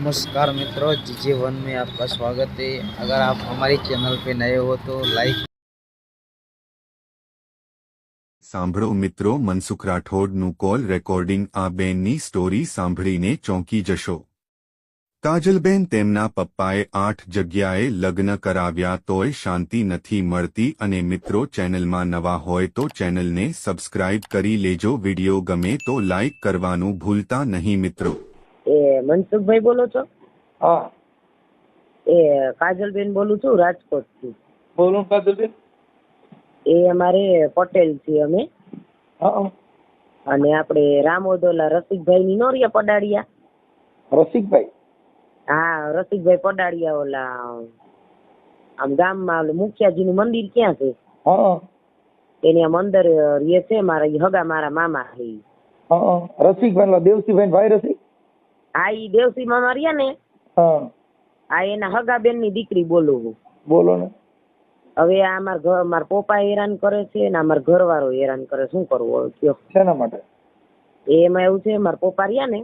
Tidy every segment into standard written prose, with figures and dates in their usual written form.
नमस्कार मित्रों, जीजे वन में आपका स्वागत है। अगर आप हमारी चैनल पे नए हो तो लाइक। સાંભળો મિત્રો, મનસુખ રાઠોડનું કોલ રેકોર્ડિંગ. આ બેનની સ્ટોરી સાંભળીને ચોંકી જશો. કાજલબેન તેમના પપ્પાએ 8 જગ્યાએ લગ્ન કરાવ્યા તોય શાંતિ નથી મળતી. અને મિત્રો, ચેનલમાં નવા હોય તો ચેનલને સબસ્ક્રાઇબ કરી લેજો. વિડિયો ગમે તો લાઇક કરવાનું ભૂલતા નહીં મિત્રો. મનસુખભાઈ બોલો છો? હા, કાજલબેન બોલું છું, રાજકોટ થી. બોલો કાજલબેન. અમારે પટેલ છીએ અમે. હા, અને આપણે રામોદોલા રસિકભાઈ ની નોરિયા પડાડિયા. રસિકભાઈ? હા, રસિકભાઈ પડાડિયા. ઓલા આમ ગામમાં ઓલું મુખિયાજી નું મંદિર ક્યાં છે? હા, એની આમ અંદર રહે છે. મારા હગા મારા મામા છે. હા, રસિકભાઈ દેવસીભાઈ ભાઈ રસિક? હા, ઈ દેવસી મામા રહ્યા ને. હા, આ એના હગા બેન ની દીકરી બોલું હું. બોલો ને. હવે આ મારા પપ્પા હેરાન કરે છે ને મારા ઘરવાળો હેરાન કરે. શું કરવું કયો? શેના માટે? એમાં એવું છે, મારા પપ્પા રહ્યા ને,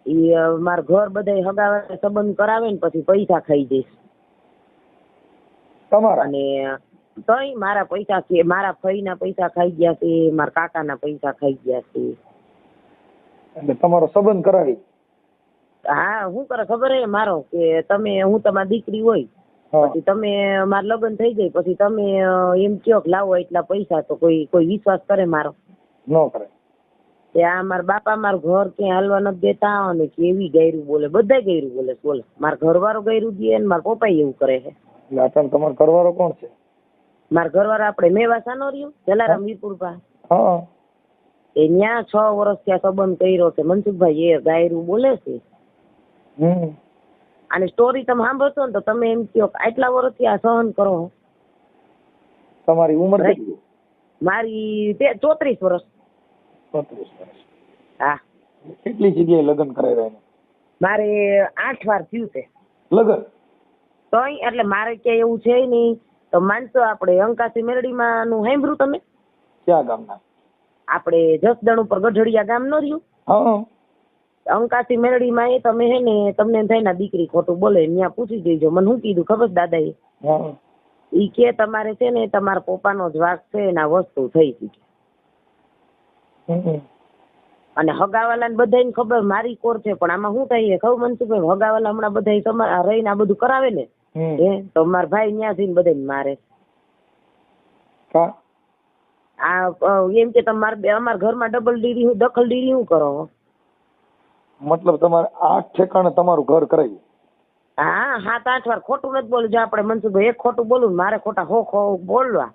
ઈ મારા ઘર બધા હગાવાળા સંબંધ કરાવે ને પછી પૈસા ખાઈ જઈશ તમારા? અને તઈ મારા પૈસા છે, મારા ફઈ ના પૈસા ખાઈ ગયા છે, મારા કાકા ના પૈસા ખાઈ ગયા છે. એટલે તમારો સંબંધ કરાવી? હા, શું કરે ખબર હે મારો કે તમે, હું તમારી દીકરી હોય પછી તમે મારા લગ્ન થઈ જાય પછી તમે એમ કયો કે લાવો એટલા પૈસા, તો કોઈ વિશ્વાસ કરે મારો? ન કરે. આ મારા બાપા મારું ઘર ક્યાંય હાલવા નથી દેતા અને કેવી ગયરું બોલે, બધા ગયરું બોલે. મારા ઘરવાળો ગયરું દે અને મારા પપ્પા એવું કરે છે. એટલે અત્યારે તમારો ઘરવાળો કોણ છે? મારા ઘરવાળા આપણે મેવાસા નો રહ્યું જલારામ વીરપુર પાસે. હા, એ ન્યા 6 વર્ષ ત્યાં સંબંધ કર્યો છે. મનસુખભાઈ એ ગાયરું બોલે છે. અને સ્ટોરી તમે સાંભળશો ને તો તમે એમ કહો કે આટલા વર્ષથી આ સહન કરો. તમારી ઉંમર કેટલી? મારી 34 વર્ષ. 34 વર્ષ. હા. કેટલી જગ્યાએ લગ્ન કરાવ્યા? મારે 8 વાર થયું છે લગ્ન. તો એટલે મારે ક્યાંય એવું છે નહીં. તો માનશો, આપણે અંકાસી મેરડીમાં નું સાંભળ્યું તમે? ક્યાં ગામના? આપણે જસદણ ઉપર ગઢડિયા ગામ નો રહ્યું. હા, અંકાસી મેરડીમાં એ તમે હે ને, તમને એમ થાય ને દીકરી ખોટું બોલે, ત્યાં પૂછી દેજો. મને શું કીધું ખબર દાદા એ? ઈ કે તમારે છે ને તમારા પપ્પાનો જ વાક છે ને આ વસ્તુ થઈ ગઈ. અને હગાવાલા ને બધાને ખબર મારી કોર છે, પણ આમાં શું થાય ખબર મનસુખભાઈ, હગાવાલા હમણાં બધા રહીને આ બધું કરાવે ને, તો મારા ભાઈ ત્યાં જઈને બધાને મારે. આ એમ કે તમારે અમારા ઘરમાં દખલગીરી શું કરો? મતલબ તમારે 8 ઠેકાણે તમારું ઘર કરાવ્યું? હા, 7-8 વાર. ખોટું નથી બોલું. જો આપણે મનસુખભાઈ એક ખોટું બોલું, મારે ખોટા હો બોલવા.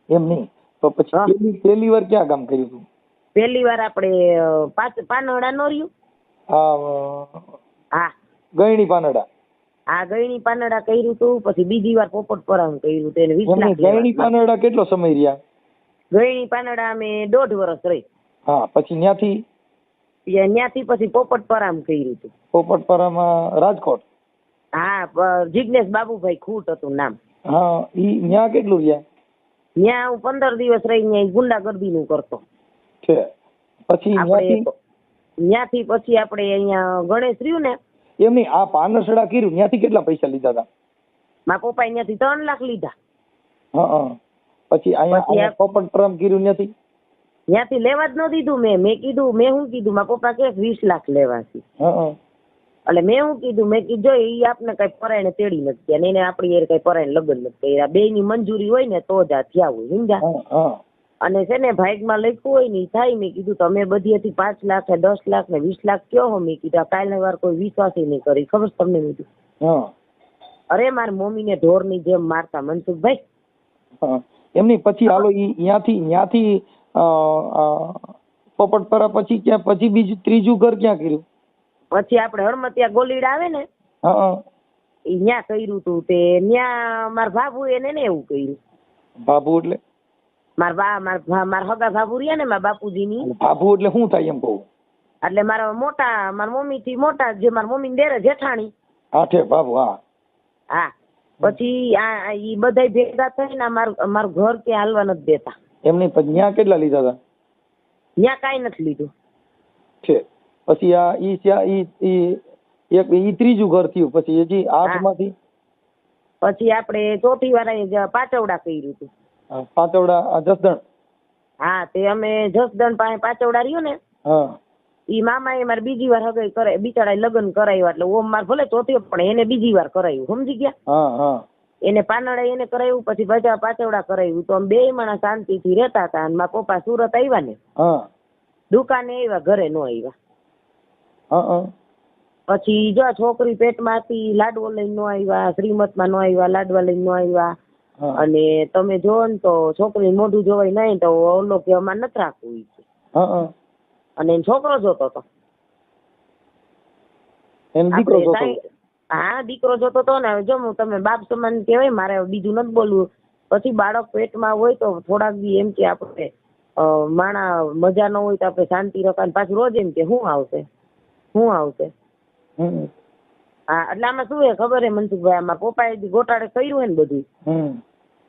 એમ નહીં તો પછી પહેલી વાર ક્યાં કામ કર્યું હતું? પહેલી વાર આપણે પાનોડા નો રહ્યું. હા, ગયણી પાનડા. હા, ગયણી પાનડા કર્યું હતું. પછી બીજી વાર પોપટપરામ કર્યું હતું. એને 20 લાખ. ગયણી પાનડા કેટલો સમય રહ્યા? ગયણી પાનડા અમે 1.5 વર્ષ રહી. હા, પછી ત્યાંથી પછી પોપટપરામ કર્યું હતું. પોપટપરામાં રાજકોટ? હા, જિગ્નેશ બાબુભાઈ ખૂટ હતું નામ. હા, ઈ ન્યા કેટલું રહ્યા? ત્યાં હું 15 દિવસ રહી. ત્યાં ગુંડાગર્દી નું કરતો છે. પછી ત્યાંથી પછી આપણે અહીંયા ગણેશ રહ્યું ને. એમ નહીં, આ પાનસડા કર્યું ત્યાંથી કેટલા પૈસા લીધા હતા? મારા પપ્પા ત્યાંથી 3 લાખ લીધા. હા, પછી અહીંયા પોપટપરામ કર્યું ત્યાંથી લેવા જ ન દીધું. મેં કીધું, મેં શું કીધું, મારા પપ્પા કે 20 લાખ લેવા છે. એટલે મેં શું કીધું, મેં કીધું જો એ આપને કઈ પરાયણે તેડી નથી ગયા, એને આપણી કઈ પરાયણે લગ્ન નથી કર્યા. 2 ની મંજૂરી હોય ને તો જ આ થયા હોય, સમજ્યા? અને છે ને ભાગમાં લખ્યું હોય ને થાય. મેં કીધું તમે બધીથી 5 લાખ ને 10 લાખ ને 20 લાખ કયો હો? મેં કીધું કાલની વાર કોઈ વિશ્વાસ નહીં કરી. ખબર તમને? મેં કીધું અરે મારી મમ્મીને ઢોર ની જેમ મારતા મનસુખભાઈ. એમની પછી હાલો ત્યાંથી પોપટપરા પછી ક્યાં? પછી બીજું ત્રીજું ઘર ક્યાં કર્યું? પછી આપણે હળમતિયા ગોલીડા આવે ને, ત્યાં કર્યું હતું. તે ત્યાં મારા બાબુ એને એવું કર્યું. બાબુ એટલે? મારા હગા બાબુ રહ્યા ને, મારા બાપુજીની. બાબુ એટલે શું થાય એમ કહું? એટલે મારા મમ્મી થી મોટા, જે મારા મમ્મી ડેરે જેઠાણી. બાબુ. હા, પછી ઈ બધા ભેગા થઈને મારું ઘર કે હાલવા નથી દેતા. એમની ત્યાં કેટલા લીધા હતા? ત્યાં કઈ નથી લીધું. છે. પછી આ ઈ એક ઈ ત્રીજું ઘર થયું, પછી હજી 8 માંથી પછી આપણે ચોથી વાર પાચવડા કર્યું હતું. પાંચવડા જસદણ. હા, તે અમે જસદણ પાસે પાચવડા રહ્યું ને, હા ઈ મામાએ મારે બીજી વાર હગાઈ કરાય, બિચારા લગ્ન કરાવ્યા, એટલે ઓમ માર ભલે ચોથી પણ એને બીજી વાર કરાયું, સમજી ગયા. હા હા એને પાનડા એને કરાવ્યું, પછી પાછા પાચવડા કરાવ્યું. તો અમે 2 માણસ શાંતિથી રહેતા હતા. અને મારા પપ્પા સુરત આવ્યા ને, હા દુકાને આવ્યા, ઘરે નો આવ્યા. હા પછી જો છોકરી પેટમાં હતી, લાડવો લઈને નો આવ્યા, શ્રીમતમાં નો આવ્યા, લાડવા લઈને નો આવ્યા. હા અને તમે જોવો ને તો છોકરી મોઢું જોવાય નહીં તો ઓલો કે અમારે નથી રાખવું ઈ કે. હા અને એનો છોકરો જોતો હતો. એમ દીકરો જોતો. હા, દીકરો જોતો હતો ને. હવે જો હું તમે બાપ સમાન કહેવાય, મારે બીજું નથી બોલવું. પછી બાળક પેટમાં હોય તો થોડાક દી એમ કે આપણે માણા મજા ન હોય તો આપણે શાંતિ રખાય. પાછું રોજ એમ કે શું આવશે. હા, એટલે આમાં શું હે ખબર હે મનસુખભાઈ, આમાં પપ્પાએ ગોટાળે કર્યું હે ને બધું,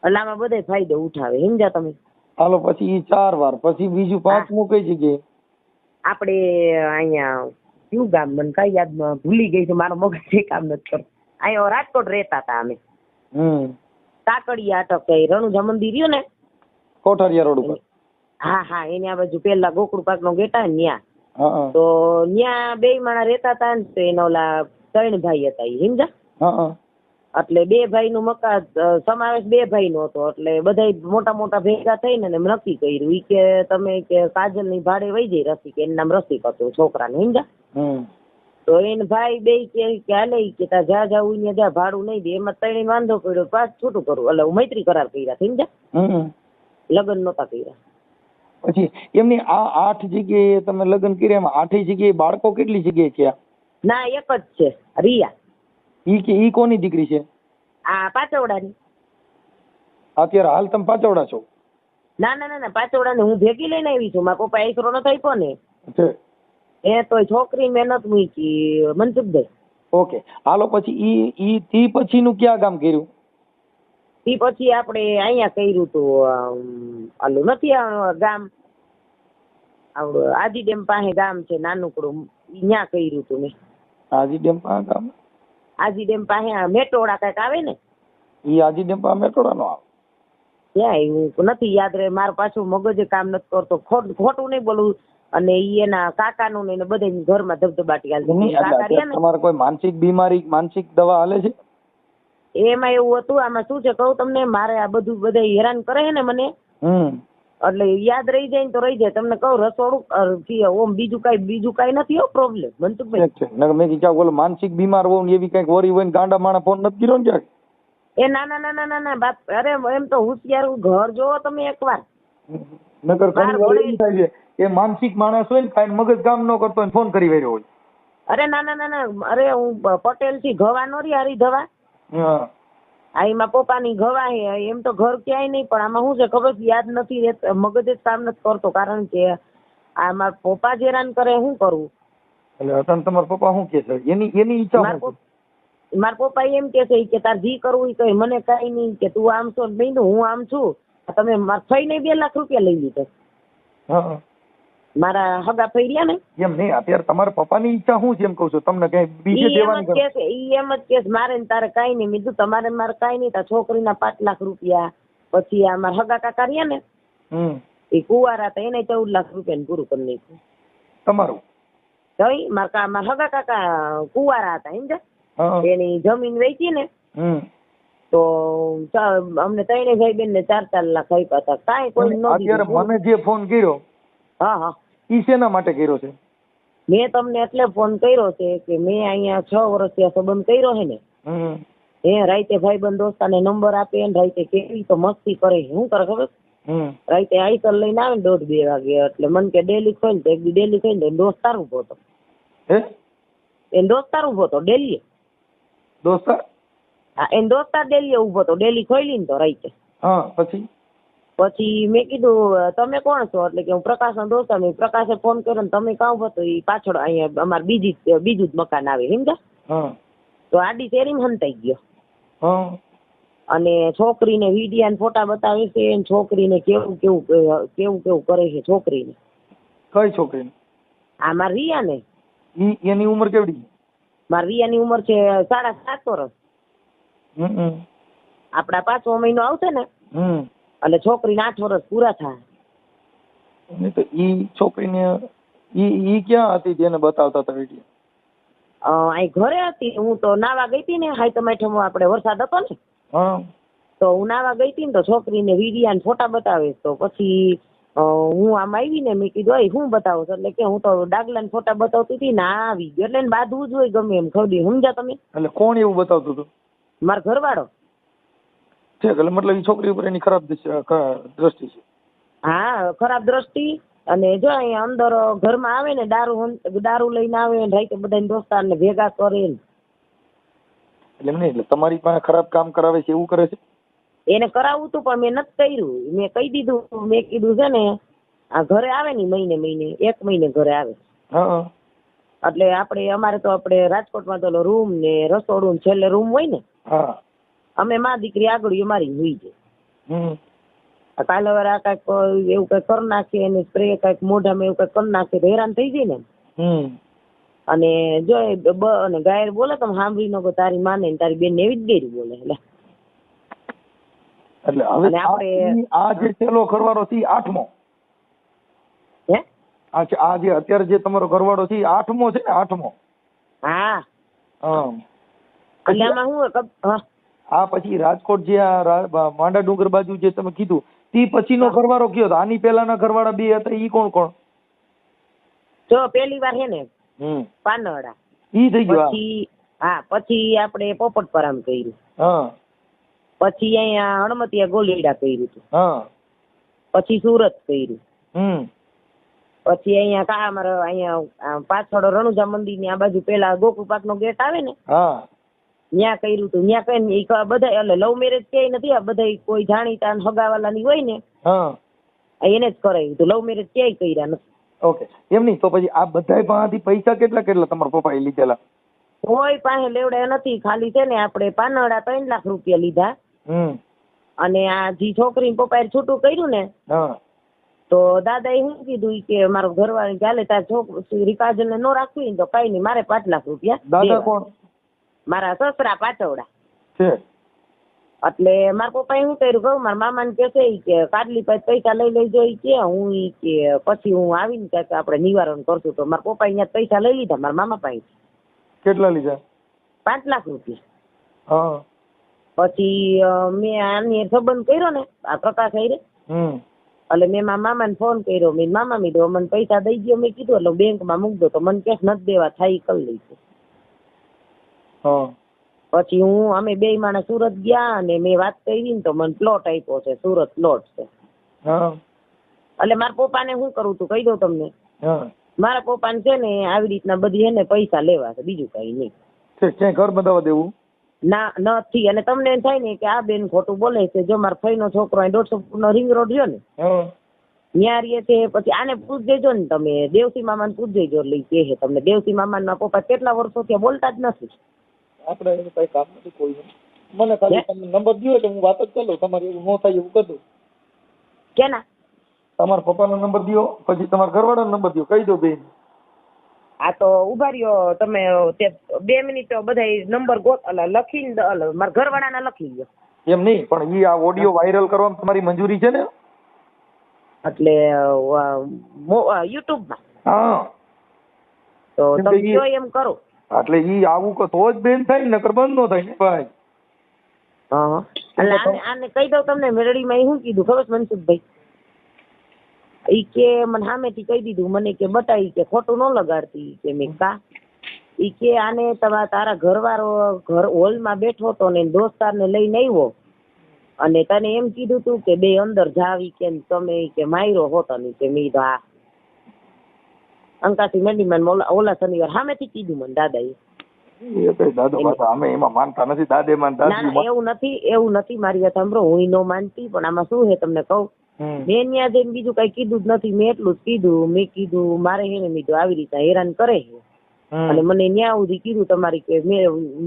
એટલે આમાં બધે ફાયદો ઉઠાવે, સમજ્યા તમે. હાલો, પછી ઈ 4 વાર, પછી બીજું 5મું કઈ જગ્યાએ? આપણે અહીંયા કયું ગામ મને કઈ યાદ ભૂલી ગઈ છે, મારો મગજ કામ નથી કરતો. અહીંયા રાજકોટ રહેતા હતા અમે, કાકડિયા અટક રણુજા મંદિર રહ્યું ને, કોઠારિયા રોડ ઉપર. હા હા, એની આ બાજુ પેલા ગોકુળ પાક નો ગેટા ને ન્યા. હા તો ન્યા 2 માણસ રહેતા હતા ને, તો એના ઓલા 3 ભાઈ હતા, સમજા. હા એટલે 2 ભાઈ નું મકાન સમાવેશ 2 ભાઈ નો હતો. એટલે બધા મોટા મોટા ભેગા થઈને ને નક્કી કર્યું ઈ કે તમે કે કાજલ ની ભાડે વહી જાય રસિક, એનું નામ રસિક હતું છોકરાને, સમજા. તો એને ભાઈ 2 કે હાલે કે તા જ્યાં જાવું ને જ્યાં ભાડું નહીં દે. એમાં 3 વાંધો પડ્યો, પાછ છૂટું કરવું, એટલે મૈત્રી કરાર કર્યા, સમજા. લગ્ન નહોતા કર્યા. પછી એમની આ 8 જગ્યાએ તમે લગ્ન કર્યા, એમાં 8 જગ્યાએ બાળકો કેટલી જગ્યાએ થયા? ના, એક જ છે, રિયા. ઈ કોની દીકરી છે? આ પાચવડાની. અત્યારે હાલ તમે પાચવડા છો? ના ના ના, પાચવડાને હું ભેગી લઈને આવી છું. મારા પપ્પા એકરો ન થઈ ને, એ તો છોકરી મહેનત મૂકી મનસુખભાઈ. ઓકે, હાલો, પછી ઈ પછીનું ક્યાં ગામ કર્યું? તે પછી આપણે અહીંયા કર્યું હતું, આલું નથી ગામ આવડું આજી ડેમ પાસે ગામ છે નાનકડું, ત્યાં કર્યું હતું મેં. આજી ડેમ પાસે ગામ? આજી ડેમ પાસે મેટોડા કઈક આવે ને, ઈ આજી ડેમ પાસે મેટોડા નો આવે? ત્યાં હું નથી યાદ રહે, મારું પાછું મગજ કામ નથી કરતો. ખોટું નહીં બોલવું. અને ઈ એના કાકાનું ને બધા ઘરમાં ધબધબાટી હાલતી. તમારે કોઈ માનસિક બીમારી, માનસિક દવા હાલે છે? એમાં એવું હતું, આમાં શું છે કહું તમને, મારે આ બધું બધા હેરાન કરે છે ને મને, એટલે યાદ રહી જાય ને તો રહી જાય. તમને કહું રસોડું ઓમ બીજું કઈ નથી પ્રોબ્લેમ મનસુખભાઈ. મેં કીધું બોલો માનસિક બીમાર હોવ ને એવી કઈક વરી હોય ને ગાંડા માણા ફોન નથી કર્યો ને ક્યાંક? એ ના ના ના ના ના બાપ, અરે એમ તો હોશિયાર ઘર જોવો તમે એકવાર. નકર ઘણી વાર એવું થાય છે કે માનસિક માણસ હોય ને કાંઈ મગજ કામ ન કરતો હોય ફોન કરી વર્યો હોય. અરે ના ના ના ના, અરે હું પટેલ થી ગવા નો રી હારી ધવા. હા, એમાં પપ્પાની ગવા હે. એમ તો ઘર ક્યાંય નહીં, પણ આમાં શું છે ખબર યાદ નથી રહેતું, મગજ જ કામ નથી કરતો. કારણ કે આ મારા પપ્પા જ હેરાન કરે, શું કરવું. એટલે અતન તમારા પપ્પા શું કે છે? એની ઈચ્છા મારા પપ્પા એમ કે છે કે તાર જી કરવું એ કઈ, મને કઈ નહીં, કે તું આમ છો નહીં, હું આમ છું. તમે થઈને 2 લાખ રૂપિયા લઈ લીધા મારા હગા ફઈ રહ્યા ને. એમ નહીં, અત્યારે તમારા પપ્પાની ઈચ્છા શું છે એમ કહું છું તમને? કઈ બીજે દેવાની ઈ એમ જ કે મારે તારે કઈ નહીં. મેં કીધું તમારે મારે કઈ નહીં, તાર છોકરીના 5 લાખ રૂપિયા. પછી આ મારા હગા કાકા રહ્યા ને, એ કુંવારા હતા, એને 14 લાખ રૂપિયા પૂરું કરી નાખ્યું. તમારું? મારા હગા કાકા કુંવારા હતા, સમજ્યા. એની જમીન વેચી ને તો અમને 3 ભાઈ બેન ને 4-4 લાખ આપ્યા હતા. કાંઈ કોઈ ન. અત્યારે મને જે ફોન કર્યો, હા, ઈ શેના માટે કર્યો છે? મેં તમને એટલે ફોન કર્યો છે કે મેં અહીંયા 6 વર્ષથી સંબંધ કર્યો છે ને, એ રાતે ભાઈબંધ દોસ્તાને નંબર આપે ને રાતે કેવી તો મસ્તી કરે. શું કરે ખબર? રાતે આઈસર લઈને આવે ને 1:30-2 વાગે, એટલે મને કે ડેલી ખોઈ તો એક દી ડેલી ખોઈ ને દોસ્તાર ઉભો હતો. એને દોસ્તાર ઉભો હતો ડેલી. દોસ્તાર? હા, એને દોસ્તાર ડેલી ઉભો હતો, ડેલી ખોઈ ને તો રાતે. પછી મેં કીધું તમે કોણ છો? એટલે કે હું પ્રકાશનો દોસ્ત. મેં પ્રકાશે ફોન કર્યો ને તમે કાં ઉભો તો? એ પાછળ અહીંયા અમારે બીજું જ મકાન આવે, સમજા. તો આડી શેરીમાં હંતાઈ ગયો. અને છોકરીને વિડિયા ને ફોટા બતાવે છે, છોકરીને કેવું કરે છે છોકરીને. કઈ છોકરીને? આમાં રિયા ને. એની ઉંમર કેવડી? મારા વિયાની ઉંમર છે 7.5 વર્ષ. આપડા 5મો મહિનો આવશે ને એટલે છોકરીને 8 વર્ષ પૂરા થાય. નહીં તો ઈ છોકરીને ઈ ક્યાં હતી જેને બતાવતા હતા વિડીયો? અહીં ઘરે હતી. હું તો નાવા ગઈ હતી ને હાઈતમ આઠમમાં આપણે વરસાદ હતો ને તો હું નાવા ગઈ હતી ને તો છોકરીને વિડીયા ને ફોટા બતાવે. તો પછી હું આમ આવી ને મેં કીધું અય શું બતાવો છો? એટલે કે હું તો ડાગલા ને ફોટા બતાવતી હતી ને આ આવી ગયો. એટલે એને બાંધવું જ હોય ગમે એમ ખવડી. સમજ્યા તમે? એટલે કોણ એવું બતાવતું હતું? મારો ઘરવાળો. છે એટલે મતલબ ઈ છોકરી ઉપર એની ખરાબ દ્રષ્ટિ છે. હા, ખરાબ દ્રષ્ટિ. અને જો અહીંયા અંદર ઘરમાં આવે ને દારૂ લઈને આવે ને રાતે બધા દોસ્તાર ને ભેગા કરે ને. એટલે એમ નહીં, એટલે તમારી પાસે ખરાબ કામ કરાવે છે એવું કરે છે? એને કરાવવું હતું પણ મેં નથી કર્યું. મેં કહી દીધું. મેં કીધું છે ને આ ઘરે આવે ને મહિને 1 મહિને ઘરે આવે. એટલે આપણે અમારે તો આપણે રાજકોટમાં તો રૂમ ને રસોડું ને છેલ્લે રૂમ હોય ને. અમે માં દીકરી આગળ અમારી હોઈ જાય. કાલે વાર આ કઈક એવું કઈ કરી નાખે એને સ્પ્રે કઈક મોઢામાં એવું કઈ કરી નાખે તો હેરાન થઈ જાય ને. અને જો અને ગાયર બોલે તમે સાંભળી નો તારી માને ને તારી બેન એવી જ ગેરી બોલે. એટલે હવે આપણે આ જે છેલ્લો ઘરવાળો છે 8મો. હે આ જે અત્યારે જે તમારો ઘરવાળો છે 8મો છે ને? 8મો. હા. એટલે આમાં હું આ પછી રાજકોટ જે માંડા ડુંગર બાજુ જે તમે કીધું તે પછીનો ઘરવાળો કયો હતો? આની પહેલાના ઘરવાળા 2 હતા ઈ કોણ? જો પહેલી વાર હે ને પાનડા ઈ થઈ ગયો. પછી પછી આપણે પોપટપરામ કર્યું. પછી અહીંયા હણમતિયા ગોલીડા કર્યું હતું. પછી સુરત કર્યું. પછી અહીંયા અમારે અહીંયા પાછળ રણુજા મંદિર ની આ બાજુ પેલા ગોકુળ પાક નો ગેટ આવે ને ત્યાં કર્યું હતું. ત્યાં કઈ બધા એટલે લવ મેરેજ ક્યાંય નથી. આ બધા કોઈ જાણીતા હગાવાલા ની હોય ને એને જ કરાવ્યું હતું. લવ મેરેજ ક્યાંય કર્યા નથી. ઓકે, એમ નહીં તો પછી આ બધા પાસેથી પૈસા કેટલા તમારા પપ્પાએ લીધેલા? કોઈ પાસે લેવડાયા નથી. ખાલી છે ને આપણે પાનડા 3 લાખ રૂપિયા લીધા. અને આ જે છોકરી પપ્પાએ છૂટું કર્યું ને તો દાદાએ શું કીધું કે મારો ઘરવાળી ચાલે તાર છોકરી કાજલ ને નો રાખવી તો કઈ નહીં મારે 5 લાખ રૂપિયા. દાદા કોણ? મારા સસરા પાટવડા છે. એટલે મારા પપ્પાએ શું કર્યું કહું મારા મામાને કે છે કે કાડલી પાસે પૈસા લઈ જોઈ કે હું કે પછી હું આવીને કે આપણે નિવારણ કરશું. તો મારા પપ્પાએ અહીંયા પૈસા લઈ લીધા મારા મામા પાસે. કેટલા લીધા? 5 લાખ રૂપિયા. પછી મેં આની સંબંધ કર્યો ને આ પ્રકાશ આયરે. એટલે મેં મારા મામાને ફોન કર્યો. મેં મામા મીધો મને પૈસા દઈ ગયો. મેં કીધું એટલે બેંકમાં મૂકી દો. તો મને કેશ નથી દેવા થાય કરી લઈશું. પછી અમે 2 માણસ સુરત ગયા અને મેં વાત કરી ને તો મને પ્લોટ આપ્યો છે. સુરત પ્લોટ છે. એટલે મારા પપ્પાને શું કરવું તું કહી દઉં તમને. મારા પપ્પાને છે ને આવી રીતના બધી એને પૈસા લેવા છે બીજું કઈ નહીં. ક્યાંય ઘર બંધાવા દેવું ના નથી. અને તમને એમ થાય ને કે આ બેન ખોટું બોલે છે. જો મારા ફઈનો છોકરો 150 ફૂટનો રિંગ રોડ રહ્યો ને ત્યાં રહીએ છે. પછી આને પૂછ દેજો ને તમે દેવસી મામાને પૂછ દેજો. એટલે કે તમને દેવસી મામાના પપ્પા કેટલા વર્ષો ત્યાં બોલતા જ નથી. આપણે એનું કઈ કામ નથી કોઈ. મને ખાલી તમે નંબર દો એટલે હું વાત જ કરી લઉં. તમારે એવું ન થાય એવું કરી દઉં. કેના? તમારા પપ્પાનો નંબર દો પછી તમારા ઘરવાળાનો નંબર દો કહી દો બેન. આ તો ઉભા રહ્યો તમે 2 મિનિટ બધા નંબર લખીને મારા ઘરવાળાના લખી લો. એમ નહીં પણ ઈ આ ઓડિયો વાયરલ કરવામાં તમારી મંજૂરી છે ને? એટલે યુટ્યુબમાં તો તમે જો એમ કરો. એટલે ઈ આવું તો જ બેન થાય ને નકર બંધ નો થાય ને ભાઈ. એટલે આને કહી દઉં તમને મેરડીમાં શું કીધું ખબર છે મનસુખભાઈ? ઈ કે મને સામેથી કહી દીધું. મને કે બતાવી કે ખોટું ન લગાડતી કે મેં કા ઈ કે આને તારા ઘરવાળો હોલમાં બેઠો હતો ને દોસ્તારને લઈને આવ્યો અને તને એમ કીધું તું કે 2 અંદર જાવી કે તમે કે માર્યો હોતો ને કે મેં હા અંકાસી મેડીમાં ઓલા શનિવાર સામેથી કીધું મને દાદાએ. અમે એમાં માનતા નથી દાદે માનતા. ના એવું નથી મારી વાત સાંભળો. હું ન માનતી પણ આમાં શું છે તમને કહું. મેં ત્યાં જઈને બીજું કઈ કીધું જ નથી. મેં એટલું જ કીધું. મેં કીધું મારે એને મીધું આવી રીતે હેરાન કરે છે અને મને ત્યાં સુધી કીધું તમારી કે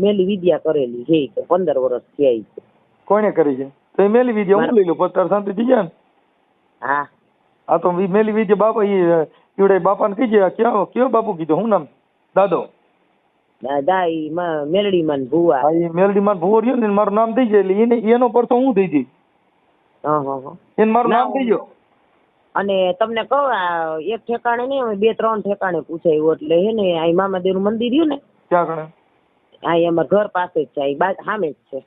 મેલી વિદ્યા કરેલી છે કે 15 વર્ષ થયા છે. કોને કરી છે? તો મેલી વિદ્યા હું લઈ લો 50 શાંતિ થઈ જાય ને. હા તો મેલી વિદ્યા બાપા ઈવડે બાપાને કીજે કયો બાપુ કીધું હું નામ? દાદો. મેલડી માં ભુવા. હા, એ મેલડીમાં ભૂવો રહ્યો ને મારું નામ થઈ જાય એટલે એનો પરસો હું થઈ જઈ. એને મારું નામ થઈ ગયો. અને તમને કહું આ એક ઠેકાણે નહીં, અમે 2-3 ઠેકાણે પૂછાયું એટલે હે ને આ મામાદેવ નું મંદિર રહ્યું ને ક્યાં કણે? આ અમારા ઘર પાસે જ છે, સામે જ છે.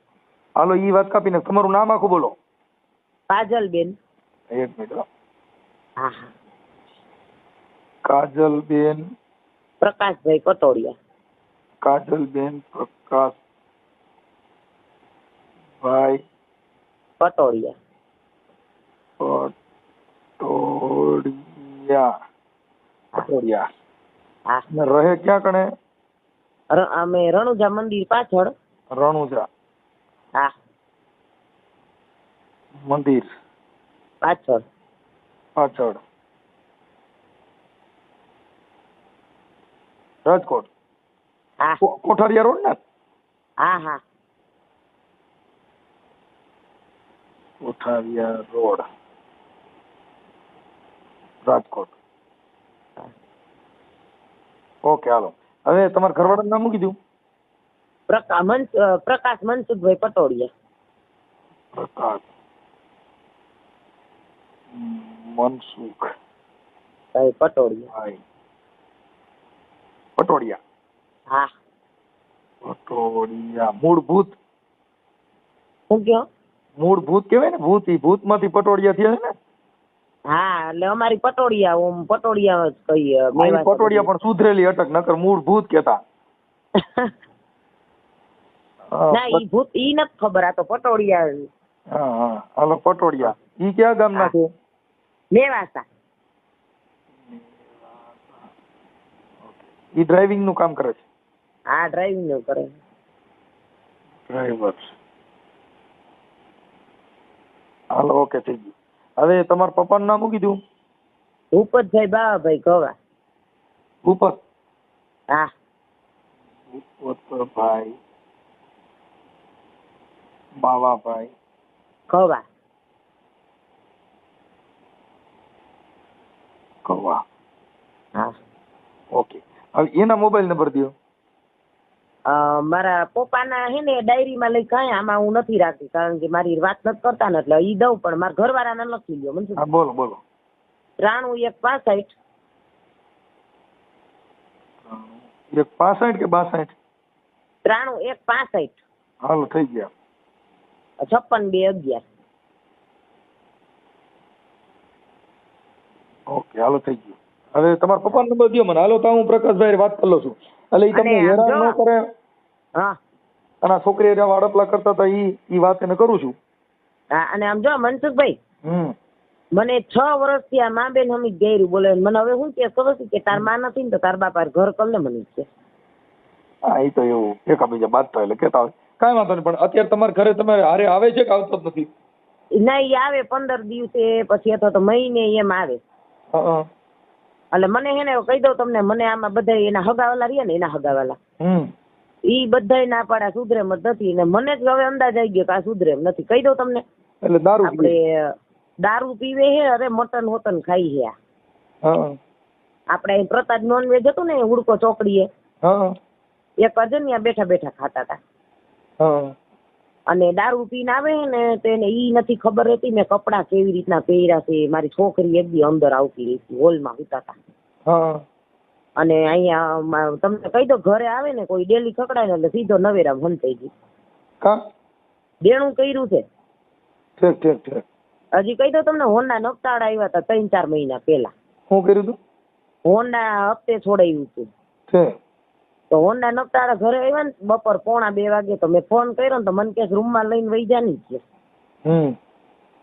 હાલો ઈ વાત કાપીને તમારું નામ આખું બોલો. કાજલબેન. એક મિનિટ. હા. કાજલબેન પ્રકાશભાઈ પટોડિયા. કાજલબેન પ્રકાશભાઈ પટોડિયા. પટોડિયા. હા. ને રહે ક્યાં કણે? અમે રણુજા મંદિર પાછળ. રણુજા. હા. મંદિર પાછળ. રાજકોટ. હા. કોઠારિયા રોડ ને? હા. કોઠારિયા રોડ, રાજકોટ. ઓકે હાલો. હવે તમારા ઘરવાળાનું નામ મૂકી દઉં. પ્રકાશ મનસુખભાઈ પટોડિયા. પ્રકાશ મનસુખ ભાઈ પટોડિયા. પટોડિયા. હા. પટોડિયા મૂળભૂત. શું કયો? મૂળભૂત કહેવાય ને, ભૂત. ઈ ભૂત માંથી પટોડિયા થયા ને? હા, એટલે અમારી પટોડિયા, ઓમ પટોડિયા જ કહીએ. પટોડિયા પણ સુધરેલી અટક, નકર મૂળભૂત કેતા. ના, ઈ ભૂત ઈ નથી ખબર, આ તો પટોડિયા. હા. હાલો પટોડિયા. ઈ ક્યાં ગામના છે? મેવાસા. ઈ ડ્રાઇવિંગ નું કામ કરે છે? હા, ડ્રાઇવિંગ નું કરે. ડ્રાઈવર. હાલો ઓકે થઈ ગયું. હવે તમારા પપ્પાનું નામ મૂકી દઉં. ભૂપતભાઈ બાવાભાઈ ગવા. ભૂપત. હા. ભૂપતભાઈ બાવાભાઈ ગવા. કવા. હા. ઓકે. હવે એના મોબાઈલ નંબર દો. મારા પપ્પાના હે ને ડાયરીમાં લઈ કાંઈ આમાં હું નથી રાખતી, કારણ કે મારી વાત નથી કરતા ને એટલે ઈ દઉં, પણ મારા ઘરવાળાને લખી લ્યો. મને હા બોલો. 93-165. 165 કે 62? 93-165. હાલો થઈ ગયા. 56-211. ઓકે હાલો થઈ ગયું. હવે તમારા પપ્પાનો નંબર દો મને. હાલો તો હું પ્રકાશભાઈ વાત કરી લઉં છું. એટલે ઈ તમને હેરાન ન કરે. હા. અને છોકરી વાડપલા કરતા હતા ઈ વાત એને કરું છું. હા. અને આમ જો મનસુખભાઈ, મને 6 વર્ષથી આ મા બેન હમી ગયરું બોલે. મને હવે શું કે ખબર છે કે તાર માં નથી ને તો તાર બાપા ઘર કર લે મને કે. હા ઈ તો એવું એકાબીજા બાંધતા એટલે કેતા હોય. કાંઈ વાંધો નહીં, પણ અત્યારે તમારા ઘરે તમારે હારે આવે છે કે આવતો જ નથી? નહીં, આવે 15 દિવસે પછી અથવા તો મહિને એમ આવે. એટલે મને હે ને કહી દઉં તમને, મને આમાં બધા એના હગાવાલા રહ્યા ને, એના હગાવાલા ઈ બધા ના પાડા સુધરે એમ જ નથી, ને મને જ હવે અંદાજ આવી ગયો કે આ સુધરે એમ નથી. કહી દઉં તમને. એટલે દારૂ આપણે દારૂ પીવે હે, અરે મટન હોતન ખાઈ હે. આપણે પ્રતાપ નોનવેજ હતું ને હુડકો ચોકડીએ, એક અજન્યા બેઠા બેઠા ખાતા હતા. અને દારૂ પીને આવે ને તો એને ઈ નથી ખબર હતી મેં કપડા કેવી રીતના પહેર્યા છે. મારી છોકરી એક દી અંદર આવતી રહી હતી, હોલમાં હુતા હતા. અને અહીંયા તમને કહી દો, ઘરે આવે ને કોઈ ડેલી ખકડાય ને એટલે સીધો નવેરામ હંતાઈ ગઈ. દેણું કર્યું છે. હજી કહી દો તમને, હોન્ડા નકતાડા આવ્યા હતા 3-4 મહિના પહેલા. શું કર્યું હતું? હોન્ડા હપ્તે છોડાયું હતું. તો હોન્ડા નકતાડા ઘરે આવ્યા ને બપોર 1:45 વાગે, તો મેં ફોન કર્યો ને તો મને કે રૂમમાં લઈને વહી જા ની કે.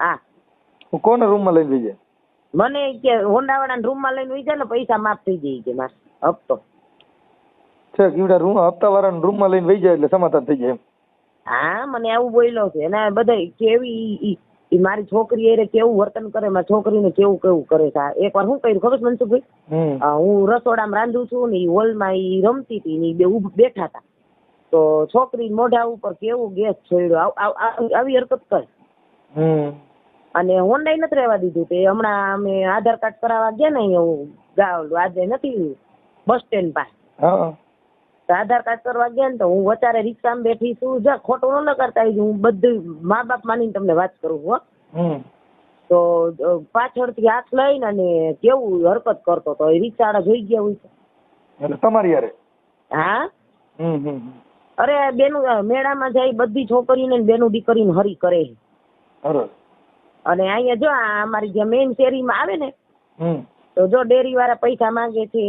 હા. કોને રૂમમાં લઈને વહી જાય? મને કે હોન્ડા વાળાને રૂમમાં લઈને વહી જાય ને પૈસા માફ થઈ જાય કે મારે હપ્તો. છે કીવડા રૂમ હપ્તા વાળાને રૂમમાં લઈને વહી જાય એટલે સમાધાન થઈ જાય એમ. હા, મને આવું બોલ્યો છે. અને બધા કેવી મારી છોકરી એ કેવું વર્તન કરે, મારી છોકરીને કેવું કરે છે. એકવાર શું કર્યું ખબર છે મનસુખભાઈ? હું રસોડામાં રાંધું છું ને હોલમાં ઈ રમતી હતી ને બે બેઠા હતા, તો છોકરી મોઢા ઉપર કેવું ગેસ છોડ્યો, આવી હરકત કરે. અને હોન્ડા નથી રહેવા દીધું. તે હમણાં અમે આધાર કાર્ડ કરાવવા ગયા ને અહીંયા આજે નથી બસ સ્ટેન્ડ પાસે, આધાર કાર્ડ કરવા ગયા ને તો હું વચારે રિક્ષામાં બેઠી છું, જા ખોટું ન કરતા આવી, હું બધું મા બાપ માનીને તમને વાત કરું હો. તો પાછળથી હાથ લઈને અને કેવું હરકત કરતો તો, એ રિક્ષાવાળા જોઈ ગયા હોય છે. એટલે તમારી યારે? હા. અરે બેનું મેળામાં જાય બધી છોકરીને બેનું દીકરીને હરી કરે છે. અને અહીંયા જો અમારી જે મેઇન શેરીમાં આવે ને તો જો ડેરી વાળા પૈસા માંગે છે.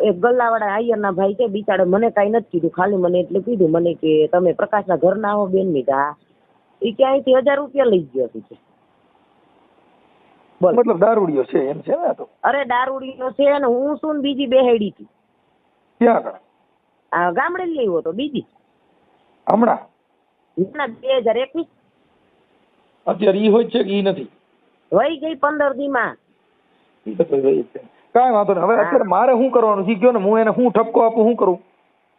એક ગલ્લાવાળા આયરના ભાઈ છે, બિચારે મને કઈ નથી કીધું, ખાલી મને એટલે કીધું મને કે તમે પ્રકાશના ઘરના આવો બેન ની. હા, એ ક્યાંયથી 1000 રૂપિયા લઈ ગયો છે. બોલ, મતલબ દારૂડિયો છે એમ છે ને? તો અરે દારૂડિયો છે ને હું શું બીજી બેહેડી હતી. ક્યાં આગળ? આ ગામડે લઈ આવ્યો તો બીજી. હમણાં 2021. અત્યારે ઈ હોય છે કે ઈ નથી? વહી ગઈ 15 દી માં. કાંઈ વાંધો નહીં. હવે અત્યારે મારે શું કરવાનું છે કયો ને, હું એને શું ઠપકો આપું, શું કરું?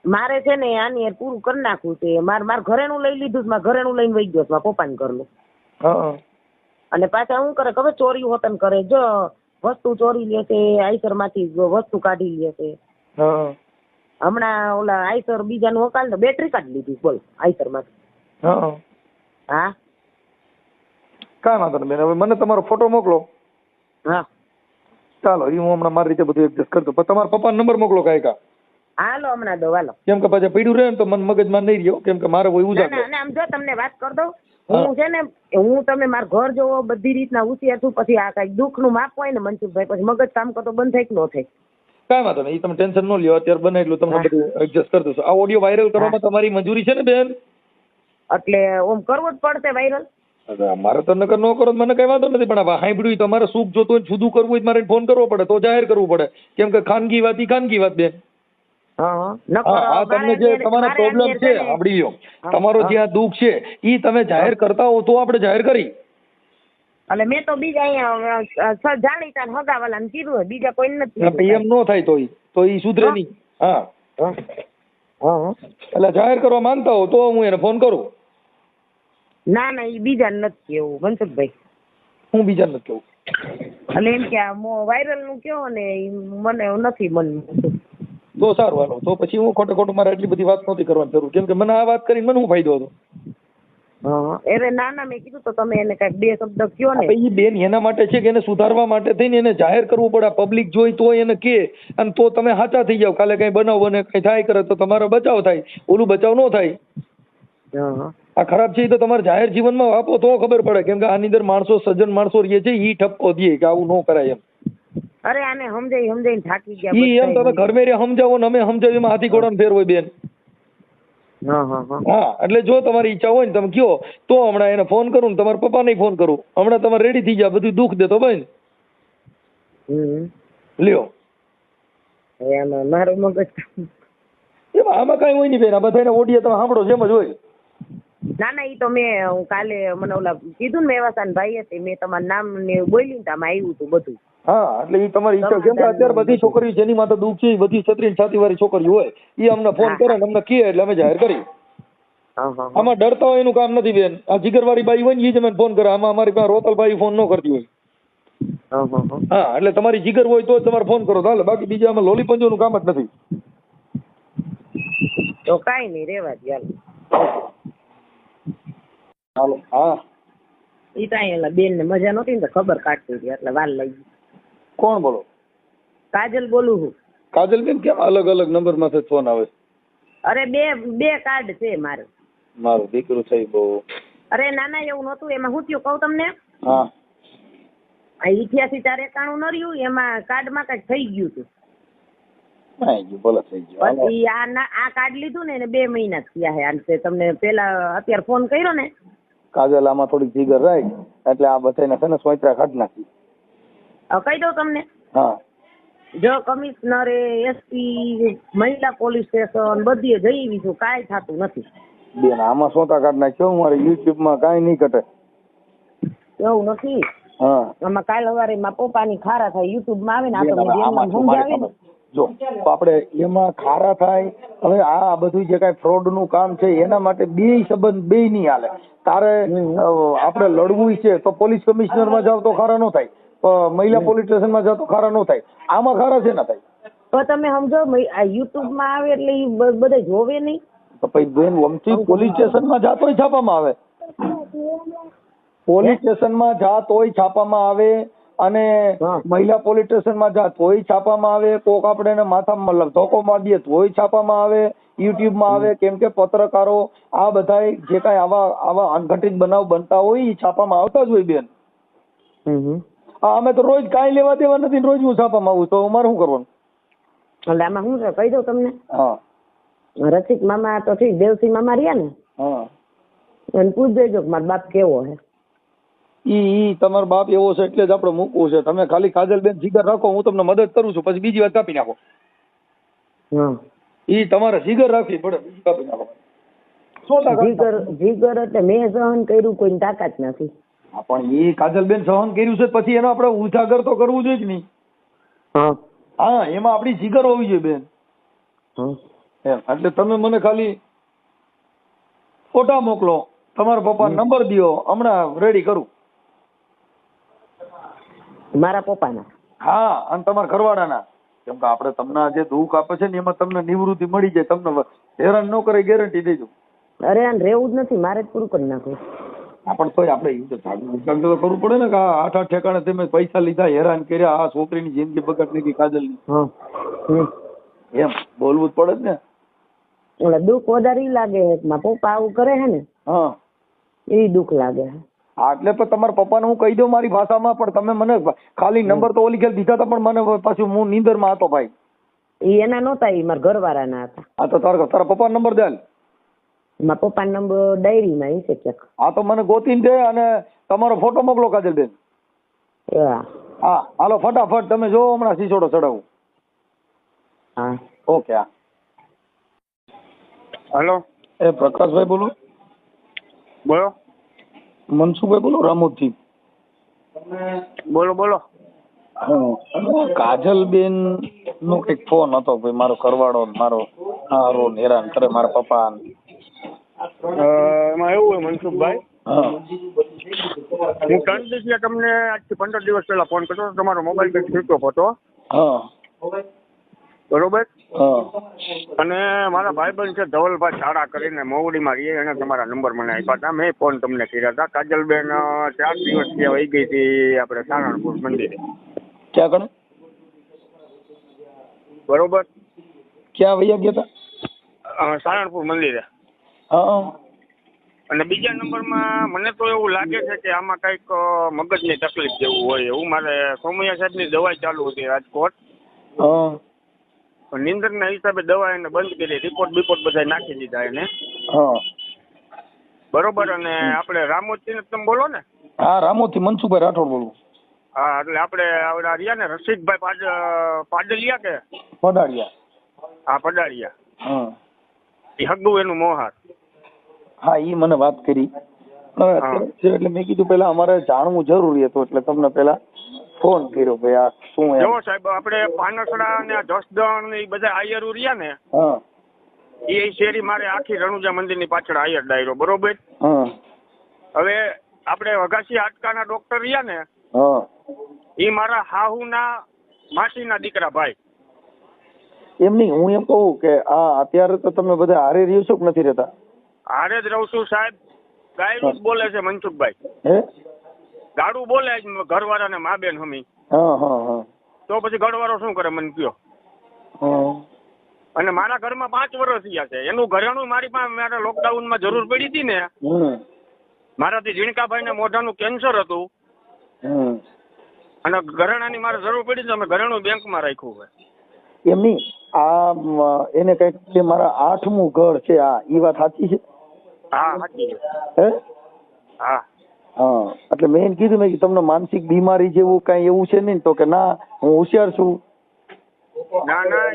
મારે છે ને આની પૂરું કરી નાખવું છે. મારે ઘરેનું લઈ લીધું, મારે ઘરેનું લઈને વહી ગયો મારા પપ્પાને ઘરનું. અને પાછા શું કરે ખબર, ચોરી હોતન કરે. જો વસ્તુ ચોરી લે છે, આઈસર માંથી વસ્તુ કાઢી લે છે. હમણાં ઓલા આઈસર બીજાનું હકાલ તો બેટરી કાઢી લીધી. બોલ, આઈસર માંથી. હા, કાંઈ વાંધો નહીં બેન. હવે મને તમારો ફોટો મોકલો. હા ચાલો, એ હું હમણાં મારી રીતે બધું એડજસ્ટ કરતો. પણ તમારા પપ્પાનો નંબર મોકલો કાંઈ. હાલો હમણાં દો. હાલો, કેમ કે પાછા પડ્યું રહે ને તો મને મગજમાં નહીં રહ્યો, કેમ કે મારે કોઈ ઉજાગર. આમ જો તમને વાત કરી દઉં, હું છે ને હું તમે મારું ઘર જોવો બધી રીતના હોશિયાર છું. પછી આ કઈ દુઃખ નું માપ હોય ને મનસુખભાઈ, પછી મગજ કામ કરતો બંધ થાય કે ન થાય. કાંઈ વાંધો નહીં, એ તમે ટેન્શન ન લ્યો. અત્યારે બને એટલું તમને બધું એડજસ્ટ કરી દઉં. આ ઓડિયો વાયરલ કરવામાં તમારી મંજૂરી છે ને બેન? એટલે ઓમ કરવો જ પડશે વાયરલ. મારે તો નકર ન કરો મને કઈ વાંધો નથી, પણ સાંભળ્યું તમારે સુખ જોતું હોય જુદું કરવું હોય મારે ફોન કરવો પડે, તો જાહેર કરવું પડે. કેમ કે ખાનગી વાત ઈ ખાનગી વાત બેન. તમને જે તમારો પ્રોબ્લેમ છે સાંભળી લ્યો, તમારો જે આ દુઃખ છે ઈ તમે જાહેર કરતા હો તો આપણે જાહેર કરી. એટલે મેં તો બીજા અહીંયા જાણીતા હગાવાલાને કીધું હોય, બીજા કોઈ નથી. એમ ન થાય તો ઈ સુધરે નહીં. હા, એટલે જાહેર કરવા માંગતા હો તો હું એને ફોન કરું. ના ના, એ બીજા નથી કેવું મનસુખભાઈ. હું બીજા નથી કેવું એટલે એમ કે વાયરલ નું કેવો ને મને નથી મન. તો સારું, હાલો તો પછી હું ખોટું મારે એટલી બધી વાત નહોતી કરવાની જરૂર, કેમ કે મને આ વાત કરીને મને શું ફાયદો હતો? અરે ના ના, મેં કીધું તો તમે એને કઈક 2 શબ્દ કયો ને. એ બેન એના માટે છે કે એને સુધારવા માટે થઈને એને જાહેર કરવું પડે. પબ્લિક જોઈ તો એને કે, અને તો તમે સાચા થઈ જાવ. કાલે કઈ બનાવ બને કઈ થાય કરે તો તમારો બચાવ થાય, ઓલું બચાવ ન થાય. આ ખરાબ છે એ તો તમારે જાહેર જીવનમાં આપો તો ખબર પડે, કેમ કે આની અંદર માણસો સજ્જન માણસો રહે છે, ઈ ઠપકો દે કે આવું ન કરાય એમ. અરે આને સમજાઈને થાકી ગયા. ઈ એમ તમે ઘર મેરે સમજાવો ને અમે સમજાવીએ, એમાં હાથી ઘોડાનો ફેર હોય બેન. હા, એટલે જો તમારી ઈચ્છા હોય ને તમે કયો તો હમણાં એને ફોન કરું ને તમારા પપ્પાને ફોન કરું. હમણાં તમારે રેડી થઈ જાય, બધું દુઃખ દેતો ભાઈ લ્યો. મારું મગજ એમાં આમાં કઈ હોય નહીં બેન, આ બધાને ઓડિયા તમે સાંભળો જેમ જ હોય. ના ના, ઈ તો મેં કાલે મને ઓલા કીધું ને મેવાસાન ભાઈ હતી, મેં તમારું નામ ને બોલી ને આમાં આવ્યું હતું બધું. હા, એટલે ઈ તમારી ઈચ્છા. કેમ કે અત્યારે બધી છોકરીઓ જેની માથે દુઃખ છે, બધી 36 વાળી છોકરીઓ હોય, ઈ અમને ફોન કરે ને અમને કહે એટલે અમે જાહેર કરી. આમાં ડરતા હોય એનું કામ નથી બેન. આ જીગરવાળી બાઈ હોય ને ઈ જ અમને ફોન કરે. આમાં અમારી પાસે રોતલબાઈ ફોન ન કરતી હોય. હા, એટલે તમારી જીગર હોય તો જ તમારે ફોન કરો ચાલે, બાકી બીજા આમાં લોલી પંજોનું કામ જ નથી. તો કાઈ નહીં, રેવા દે. હાલો. હા, ઈ તો બેન ને મજા નહોતી ને ખબર કાઢતી હતી એટલે વાર લઈ. કોણ બોલો? કાજલ બોલું છું. કાજલ બેન, કેમ અલગ અલગ નંબર માંથી ફોન આવે? અરે બે કાર્ડ છે મારે. મારું દીકરું થઈ બહુ. અરે નાના એવું નહોતું. એમાં શું થયું કહું તમને? હા, 88-491 ન રહ્યું, એમાં કાર્ડમાં કઈક થઈ ગયું હતું. પછી આ કાર્ડ લીધું ને એને 2 મહિના થયા છે. તમને પેલા અત્યારે ફોન કર્યો ને કાજલ, આમાં થોડીક જીગર રાખ, એટલે આ બધાને છે ને સોયત્રા કાઢ નાખી. કહી દઉં તમને. હા, જો કમિશનરે, એસપી, મહિલા પોલીસ સ્ટેશન બધીએ જઈ આવી છું, કાંઈ થતું નથી બેન. આમાં સોતા કાઢ નાખ્યો. મારે યુટ્યુબ માં કાંઈ નહીં ઘટે એવું નથી. હા, આમાં કાલ સવારે મારા પપ્પાની ખારા થાય યુટ્યુબ માં આવે ને આ તો સમજાવી ને. જો આપણે એમાં ખારા થાય. હવે આ બધું જે કઈ ફ્રોડ નું કામ છે એના માટે 2 સંબંધ 2 નહીં હાલે. તારે આપણે લડવું છે તો પોલીસ કમિશનર માં જાવ તો ખારા ન થાય, મહિલા પોલીસ સ્ટેશન માં જાવ તો ખારા ન થાય. આમાં ખારા છે ના થાય. તો તમે સમજો આ યુટ્યુબ માં આવે એટલે ઈ બધા જોવે નહીં. તો પછી બેન વમથી પોલીસ સ્ટેશનમાં જાતોય છાપામાં આવે, પોલીસ સ્ટેશનમાં જાત હોય છાપામાં આવે, અને મહિલા પોલીસ સ્ટેશનમાં જાત હોય છાપામાં આવે, કોક આપણે માથામાં ધોકો મારી દે તોય છાપામાં આવે, યુટ્યુબ માં આવે. કેમ કે પત્રકારો આ બધા જે કઈ આવા અનઘટિત બનાવ બનતા હોય એ છાપામાં આવતા જ હોય બેન. અમે તો રોજ કાંઈ લેવા દેવા નથી, રોજ હું છાપામાં આવું, તો અમારે શું કરવાનું? એટલે આમાં શું છે કહી દઉં તમને. હા, રસિક મામા તો ઠીક, દેવસિંહ મામા રહ્યા ને, હા, એને પૂછ દેજો કે મારો બાપ કેવો છે. ઈ તમારો બાપ એવો છે એટલે જ આપણે મૂકવું છે. તમે ખાલી કાજલબેન જીગર રાખો, હું તમને મદદ કરું છું, પછી બીજી વાત કાપી નાખો. ઈ તમારે જીગર રાખવી પડે, બીજી કાપી નાખો. જીગર એટલે મેં સહન કર્યું, કોઈની તાકાત નથી. પણ એ કાજલબેન સહન કર્યું છે, પછી એનો આપણે ઉજાગર તો કરવું જોઈએ કે નહીં? હા, એમાં આપણી જીગર હોવી જોઈએ બેન. એમ એટલે તમે મને ખાલી ફોટા મોકલો, તમારા પપ્પા નંબર દો, હમણાં રેડી કરું. મારા પપ્પાના? હા, અને તમારા ઘરવાળાના. કેમ કે આપણે તમને જે દુઃખ આપે છે ને એમાં તમને નિવૃત્તિ મળી જાય, તમને હેરાન ન કરે, ગેરંટી દેજો. અરે આને રહેવું જ નથી, મારે જ પૂરું કરી નાખવું. પણ તોય આપણે તો કરવું પડે ને કે આઠ ઠેકાણે તમે પૈસા લીધા, હેરાન કર્યા, આ છોકરીની જિંદગી બગાડ નાખી કાજલની, એમ બોલવું જ પડે જ ને. એટલે દુઃખ વધારે ઈ લાગે છે કે મારા પપ્પા આવું કરે છે ને, એ દુઃખ લાગે છે. હા, એટલે પણ તમારા પપ્પાને હું કહી દઉં મારી ભાષામાં, પણ તમે મને ખાલી નંબર તો ઓલી ખેલ દીધા હતા, પણ મને પાછું હું નીંદરમાં હતો ભાઈ. એ એના નહોતા, એ મારા ઘરવાળાના હતા. હા, તો તારા પપ્પાનો નંબર દે. મારા પપ્પાનો નંબર ડાયરીમાં છે ક્યાંક. હા, તો મને ગોતીને દે અને તમારો ફોટો મોકલો કાજલબેન. હા, હાલો ફટાફટ તમે જો, હમણાં સિસોડો ચડાવું. હા, ઓકે. હા, હેલો, એ પ્રકાશભાઈ બોલો? બોલો. મનસુખભાઈ બોલો, રામોદથી. બોલો બોલો. કાજલબેન નો કઈક ફોન હતો ભાઈ, મારો ઘરવાળો મારો હારો હેરાન કરે મારા પપ્પા. એમાં એવું હોય મનસુખભાઈ, હું 3 દિવસ તમને આજથી 15 દિવસ પહેલા ફોન કર્યો, તમારો મોબાઈલ કંઈક સ્વિચ ઓફ હતો. બરોબર. અને મારા ભાઈબંધ છે ધવલભાઈ શાળા કરીને મોવડીમાં રહીએ, એને તમારા નંબર મને આપ્યા હતા, મેં ફોન તમને કર્યા હતા. કાજલબેન 4 દિવસ ત્યાં વહી ગઈ હતી આપણે સારણપુર મંદિરે. ક્યાં કણે? બરોબર. ક્યાં વૈયા ગયા હતા? સારણપુર મંદિરે. અને બીજા નંબરમાં મને તો એવું લાગે છે કે આમાં કંઈક મગજની તકલીફ જેવું હોય એવું. મારે સોમૈયા સાહેબની દવાઈ ચાલુ હતી રાજકોટ, નીંદરના હિસાબે દવા એને બંધ કરી, રિપોર્ટ બધા નાખી દીધા એને. બરોબર. અને આપણે રામોદથી તમે બોલો ને? હા, રામોદથી મનસુખભાઈ રાઠોડ બોલું. હા, એટલે આપણે આવડા રહ્યા ને રસિકભાઈ પાડલિયા કે પડાળિયા? હા, પડાળિયા. એ હગુ એનું મોહાર. હા, ઈ મને વાત કરી. એટલે મેં કીધું પેલા અમારે જાણવું જરૂરી હતું, એટલે તમને પેલા ફોન કર્યો ભાઈ. આ શું જો સાહેબ, આપણે પાનસડા ને જસદણ ને એ બધા આયરો રહ્યા ને, એ શેરી મારે આખી રણુજા મંદિરની પાછળ આયર ડાયરો. બરોબર. હવે આપણે વઘાસી હાડકાના ડોક્ટર રહ્યા ને, એ મારા હાહુના માસીના દીકરા ભાઈ. એમ નહીં, હું એમ કહું કે આ અત્યારે તો તમે બધા હારે રહ્યો છો કે નથી રહેતા? હારે જ રહું છું સાહેબ. ગાયરું જ બોલે છે મનસુખભાઈ. ગાડું બોલે ઘરવાળા ને મા બેન હમી. તો પછી ઘરવાળો શું કરે મને કયો? અને મારા ઘરમાં 5 વર્ષ થયા છે. એનું ઘરેણું મારી પાસે મારા લોકડાઉનમાં જરૂર પડી હતી ને, મારાથી ઝીણકાભાઈ ને મોઢાનું કેન્સર હતું, અને ઘરેણાની મારે જરૂર પડી તો અમે ઘરેણું બેંકમાં રાખ્યું હોય. એમ નહીં, આ એને કઈક મારા 8મું ઘર છે, આ ઈ વાત સાચી છે? હા, સાચી છે. હા. એટલે મેં એને કીધું મેં તમને માનસિક બીમારી જેવું કઈ એવું છે નહીં? તો કે ના, હું હોશિયાર છું. ના ના,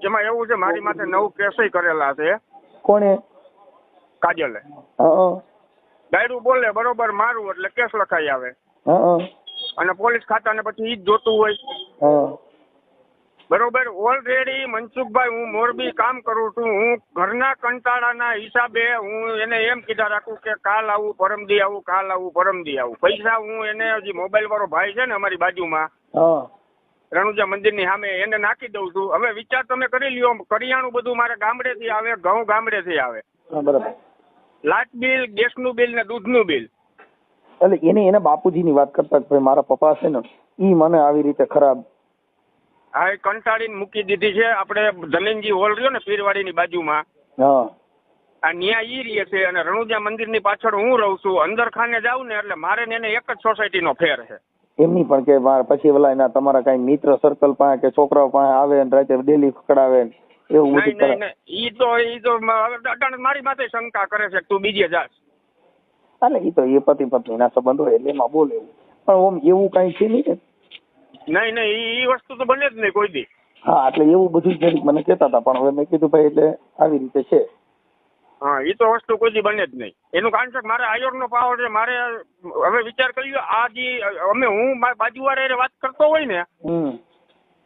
એમાં એવું છે, મારી માથે 9 કેસય કરેલા છે. કોણે? કાજલે. ગાયરું બોલે બરોબર, મારું એટલે કેસ લખાઈ આવે, અને પોલીસ ખાતાને પછી ઈ જ જોતું હોય. બરોબર. ઓલરેડી મનસુખભાઈ, હું મોરબી કામ કરું છું. હું ઘરના કંટાળાના હિસાબે હું એને એમ કીધા રાખું કે કાલ આવું, પરમદી આવું, કાલ આવું, પરમદી આવું. પૈસા હું એને, હજી મોબાઈલ વાળો ભાઈ છે ને અમારી બાજુમાં, રણુજા મંદિરની સામે એને નાખી દઉં છું. હવે વિચાર તમે કરી લ્યો, કરિયાણું બધું મારે ગામડેથી આવે, ઘઉં ગામડેથી આવે, બરાબર. લાઇટ બિલ, ગેસનું બિલ ને દૂધનું બિલ. એટલે એના બાપુજીની વાત કરતા કે ભાઈ મારા પપ્પા છે ને ઈ મને આવી રીતે ખરાબ. હા, એ કંટાળીને મૂકી દીધી છે. આપણે ધનંજી હોલ રહ્યો ને પીરવાડીની બાજુમાં, હા, આ ન્યા ઈ રહે છે અને રણુજા મંદિરની પાછળ હું રહું છું. અંદર ખાને જાઉં ને એટલે મારે ને એને એક જ સોસાયટીનો ફેર છે. એમની પણ કે પછી ઓલા એના તમારા કઈ મિત્ર સર્કલ પાસે કે છોકરાઓ પાસે આવે ને રાતે ડેલી પકડાવે એવું બધું કરે? નહીં, ઈ તો મારી માથે શંકા કરે છે તું બીજે જાસ. એટલે ઈ તો એ પતિ પત્નીના સંબંધ હોય એટલે એમાં બોલે એવું, પણ ઓમ એવું કઈ છે નહીં ને? નહીં, ઈ વસ્તુ તો બને જ નહીં કોઈ દી. હા, એટલે એવું બધું જરીક મને કહેતા હતા, પણ હવે મેં કીધું ભાઈ એટલે આવી રીતે છે. હા, ઈ તો વસ્તુ કોઈ દી બને જ નહીં. એનું કારણ છે મારે આયોરનો પાવર છે. મારે હવે વિચાર કરી લ્યો, આ જે હું બાજુવાળા વાત કરતો હોય ને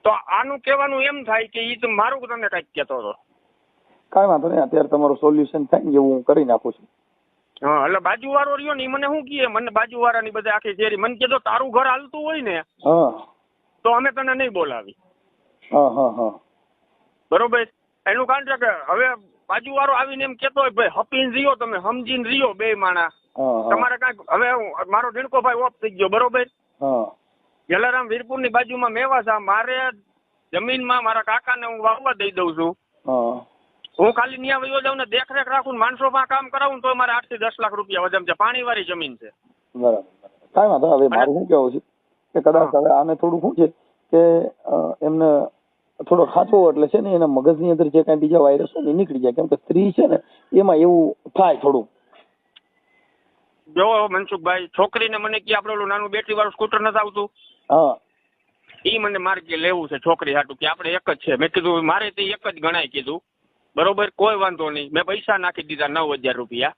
તો આનું કહેવાનું એમ થાય કે ઈ તો મારું તને કઈક કહેતો હતો. કાંઈ વાંધો નહીં, અત્યારે તમારું સોલ્યુશન થાય ને એવું હું કરી નાખું છું. હા, એટલે બાજુવાળો રહ્યો ને મને શું કહે, મને બાજુવાળાની બધા આખી શેરી મને કીધું તારું ઘર હાલતું હોય ને તો અમે તને નહીં બોલાવી. બરોબર. એનું કારણ છે કે હવે બાજુવાળો આવીને એમ કેતો હોય ભાઈ હપીને રહ્યો, તમે સમજીને રહ્યો બે માણા. તમારે કાંઈક હવે મારો ઢીણકો ભાઈ ઓફ થઈ ગયો, બરોબર. જલારામ વીરપુરની બાજુમાં મેવાસા, મારે જમીનમાં મારા કાકાને હું વાવવા દઈ દઉં છું. હું ખાલી ન્યા વયો જાઉં ને દેખરેખ રાખું, માણસો માં કામ કરાવું તો મારે 8 થી 10 લાખ રૂપિયા વજન છે. પાણીવાળી જમીન છે. બરાબર. કાંઈ વાંધો. હવે મારું શું કેવું છે કે કદાચ હવે આને થોડું શું છે કે એમને થોડો ખાચો એટલે છે ને એના મગજની અંદર જે કઈ બીજા વાયરસ હોય એ નીકળી જાય, કેમ કે સ્ત્રી છે ને એમાં એવું થાય થોડું. જો મનસુખભાઈ, છોકરીને મને કે આપણે ઓલું નાનું બેટરી વાળું સ્કૂટર નથી આવતું, ઈ મને માર્ગે લેવું છે છોકરી હાટું, કે આપણે એક જ છે. મેં કીધું મારે તે એક જ ગણાય કીધું. બરોબર, કોઈ વાંધો નહીં. મેં પૈસા નાખી દીધા 9000 રૂપિયા.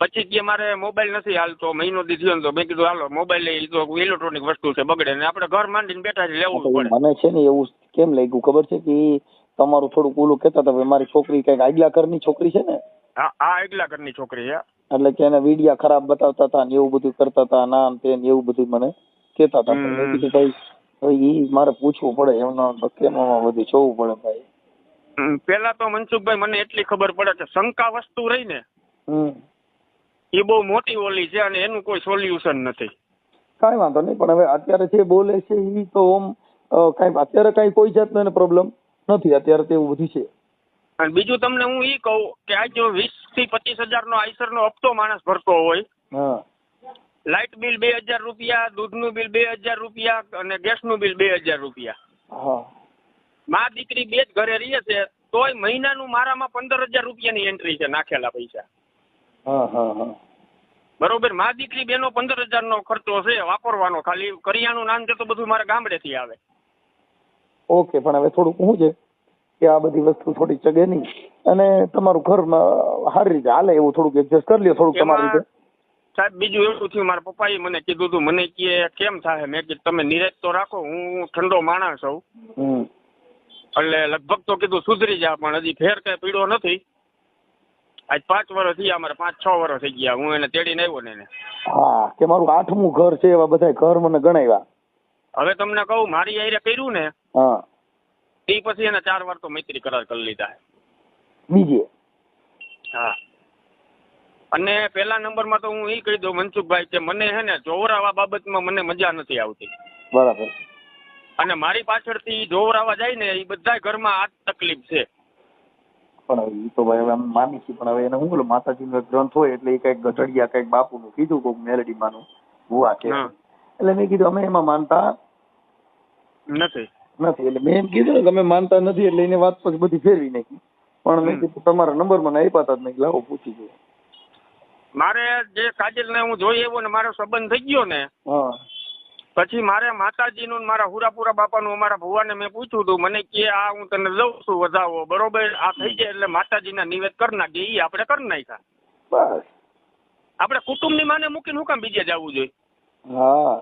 પછી કે મારે મોબાઈલ નથી હાલતો, મહિનો દી થયો તો મેં કીધું હાલો મોબાઈલ એ તો ઇલેક્ટ્રોનિક વસ્તુ છે, બગડે ને આપણે ઘર માંડીને બેઠા લેવું પડે. મને છે ને એવું કેમ લાગ્યું ખબર છે કે તમારું થોડુંક ઓલું કહેતા હતા મારી છોકરી કઈક આગલા ઘરની છોકરી છે ને? હા, આગલા ઘરની છોકરી છે. એટલે કે એને વિડિયા ખરાબ બતાવતા હતા ને એવું બધું કરતા હતા, નામ તે એવું બધું મને કહેતા હતા. મેં કીધું ભાઈ ઈ મારે પૂછવું પડે, એમના કેમ બધું જોવું પડે ભાઈ. પેલા તો મનસુખભાઈ મને એટલી ખબર પડે છે શંકા વસ્તુ રહી ને એ બહુ મોટી ઓલી છે અને એનું કોઈ સોલ્યુશન નથી. કાંઈ વાંધો નહીં, પણ હવે અત્યારે જે બોલે છે એ તો કાંઈ અત્યારે કાંઈ કોઈ જાતનો એને પ્રોબ્લેમ નથી અત્યારે, તો એવું બધું છે. અને બીજું તમને હું ઈ કહું કે આ જો 20 થી 25 હજારનો આઈસરનો હપ્તો માણસ ભરતો હોય, લાઇટ બિલ 2000 રૂપિયા, દૂધનું બિલ 2000 રૂપિયા અને ગેસનું બિલ 2000 રૂપિયા, મા દીકરી બે જ ઘરે રહીએ છે તોય મહિનાનું મારામાં 15000 રૂપિયાની એન્ટ્રી છે નાખેલા પૈસા. બરોબર, મા દીકરી બેનો 15000નો ખર્ચો છે વાપરવાનો, ખાલી કરિયાણું નામ છે તો બધું મારા ગામડેથી આવે. ઓકે, પણ હવે થોડુંક શું છે કે આ બધી વસ્તુ થોડી ચગે નહીં અને તમારું ઘરમાં સારી રીતે હાલે એવું થોડુંક એડજસ્ટ કરી લ્યો થોડુંક તમારી રીતે. સાહેબ બીજું એવું થયું, મારા પપ્પાએ મને કીધું હતું, મને કે કેમ થાય, મેં કીધું તમે નિરાત તો રાખો, હું ઠંડો માણસ છું એટલે લગભગ તો કીધું સુધરી જા, પણ હજી ફેર કઈ પીડો નથી. આજ 5 વર્ષ થયા, અમારે 5-6 વર્ષ થઈ ગયા હું એને તેડીને આવ્યો ને એને. હા, કે મારું 8મું ઘર છે, એવા બધા ઘર મને ગણાવ્યા. હવે તમને કહું મારી આયરે કર્યું ને એ પછી એને 4 વાર તો મૈત્રી કરાર કરી લીધા બીજે. હા, અને પેલા નંબરમાં તો હું એ કહી દઉં મનસુખભાઈ કે મને હે ને જોવરાવા બાબતમાં મને મજા નથી આવતી. બરાબર. અને મારી પાછળથી જોવરાવા જાય ને એ બધા ઘરમાં આ તકલીફ છે. પણ એ તો ભાઈ હવે અમે માની છીએ, પણ હવે એને શું બોલું માતાજીનો ગ્રંથ હોય એટલે એ કઈક ગઢડિયા કઈક બાપુનું કીધું કોઈક મેલડીમાંનું ભુવા છે એટલે મેં કીધું અમે એમાં માનતા નથી. એટલે મેં એમ કીધું કે અમે માનતા નથી એટલે એને વાત પછી બધી ફેરવી નાખી. પણ મેં કીધું તમારા નંબર મને આપ્યા હતા નહીં, લાવો પૂછી જોઈએ. મારે જે કાજલને હું જોઈ આવ્યો ને મારો સંબંધ થઈ ગયો ને પછી મારે માતાજીનું મારા હુરાપુરા બાપાનું અમારા ભુવાને મેં પૂછ્યું હતું, મને કે આ હું તને દઉં છું વધાવો, બરોબર, આ થઈ જાય એટલે માતાજીના નિવેદ કરી નાખીએ. એ આપણે કરી નાખ્યા. બસ આપણે કુટુંબની માને મૂકીને શું કામ બીજે જવું જોઈએ? હા,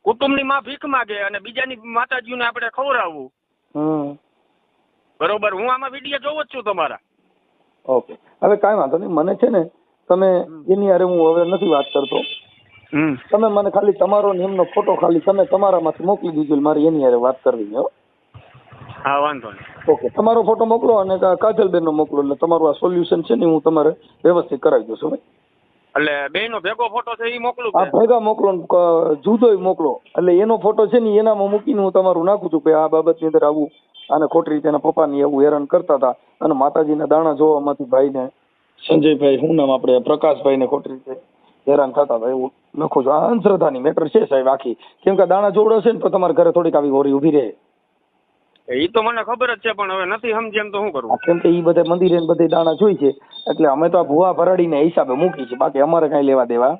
કુટુંબની માં ભીખ માગે અને બીજાની માતાજીને આપણે ખવડાવવું. બરોબર, હું આમાં વિડીયો જોવો જ છું તમારા. ઓકે, હવે કાંઈ વાંધો નહીં, મને છે ને તમે એની હારે હું હવે નથી વાત કરતો, તમે મને ખાલી તમારો ને એમનો ફોટો ખાલી તમે તમારામાંથી મોકલી દીધો એટલે મારે એની હારે વાત કરવી છે હો. હા વાંધો નહીં. ઓકે, તમારો ફોટો મોકલો અને કાજલબેન નો મોકલો એટલે તમારું આ સોલ્યુશન છે ને હું તમારે વ્યવસ્થિત કરાવી દઉં છું ભાઈ. એટલે બેયનો ભેગો ફોટો છે એ મોકલું આ ભેગા મોકલો ને જુદોય મોકલો એટલે એનો ફોટો છે ને એનામાં મૂકીને હું તમારું નાખું છું કે આ બાબતની અંદર આવું અને ખોટી રીતે એના પપ્પાની એવું હેરાન કરતા હતા અને માતાજીના દાણા જોવામાંથી ભાઈને સંજયભાઈ શું નામ આપણે પ્રકાશભાઈને ખોટી રીતે હેરાન થતા હતા એવું લખું છું. આ અંધશ્રદ્ધાની મેટર છે સાહેબ આખી, કેમ કે દાણા જોવડાવશે ને તો તમારા ઘરે થોડીક આવી હોરી ઉભી રહે. એ તો મને ખબર જ છે પણ હવે નથી સમજે એમ તો શું કરું? કેમ કે એ બધા મંદિરે ને બધે દાણા જોઈ છે એટલે અમે તો આ ભૂવા ભરાડીને હિસાબે મૂકી છે, બાકી અમારે કઈ લેવા દેવા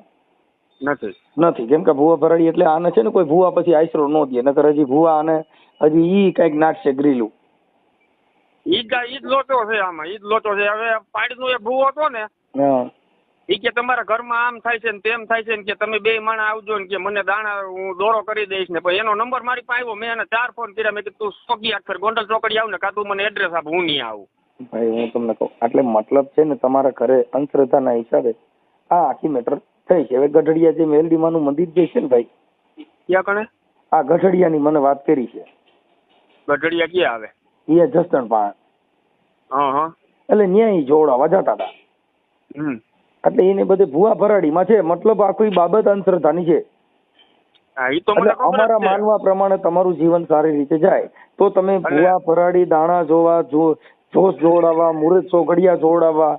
નથી. કેમ કે ભૂવા ભરાડી એટલે આને છે ને કોઈ ભૂવા પછી આશરો ન દે, નકર હજી ભૂવા આને હજી ઈ કઈક નાખશે ગ્રીલું. ઈ જ લોચો છે આમાં, ઈ જ લોચો છે. હવે પાડીનો એક ભૂવો હતો ને ઈ કે તમારા ઘરમાં આમ થાય છે ને તેમ થાય છે ને કે તમે બે માણસ આવજો ને કે મને દાણા હું દોરો કરી દઈશ ને. પછી એનો નંબર મારી પાસે આવ્યો, મેં એને 4 ફોન કર્યા. મેં કીધું તું સોગી આખર ગોંડલ ચોકડી આવ ને કાં તું મને એડ્રેસ આપ, હું નહીં આવું. ભાઈ હું તમને કહું એટલે મતલબ છે ને તમારા ઘરે અંધશ્રદ્ધાના હિસાબે આ આખી મેટર થઈ છે. હવે ગઢડિયા જે મેલડીમાનું મંદિર જે છે ને ભાઈ, ક્યાં કણે આ ગઢડિયાની મને વાત કરી છે. ગઢડિયા ક્યાં આવે? એ જસદણ પાસે. હા એટલે ન્યાય જોડાવા જતા હતા એટલે એને બધે ભૂવા ભરાડીમાં છે. મતલબ આખી બાબત અંધશ્રદ્ધાની છે. અમારા માનવા પ્રમાણે તમારું જીવન સારી રીતે જાય તો તમે ભૂવા ભરાડી દાણા જોવા જોશ જોડાવા મુહૂર્ત ચોઘડિયા જોડાવા